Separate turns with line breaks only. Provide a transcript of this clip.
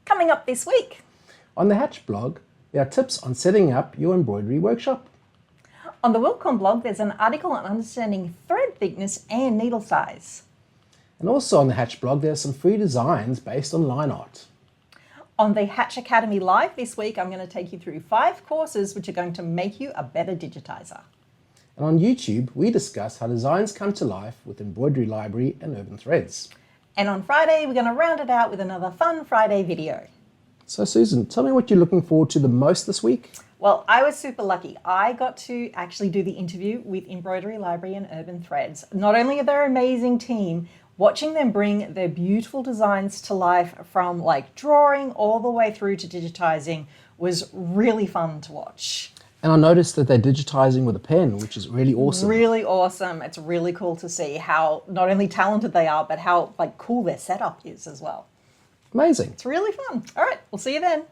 Coming up this week.
On the Hatch blog, there are tips on setting up your embroidery workshop.
On the Wilcom blog, there's an article on understanding thread thickness and needle size.
And also on the Hatch blog, there are some free designs based on line art.
On the Hatch Academy Live this week, I'm going to take you through 5 courses which are going to make you a better digitizer.
And on YouTube, we discuss how designs come to life with Embroidery Library and Urban Threads.
And on Friday, we're going to round it out with another fun Friday video.
So Susan, tell me what you're looking forward to the most this week.
Well, I was super lucky. I got to actually do the interview with Embroidery Library and Urban Threads. Not only are they an amazing team, watching them bring their beautiful designs to life from like drawing all the way through to digitizing was really fun to watch.
And I noticed that they're digitizing with a pen, which is really awesome.
Really awesome. It's really cool to see how not only talented they are, but how like cool their setup is as well.
Amazing.
It's really fun. All right, we'll see you then.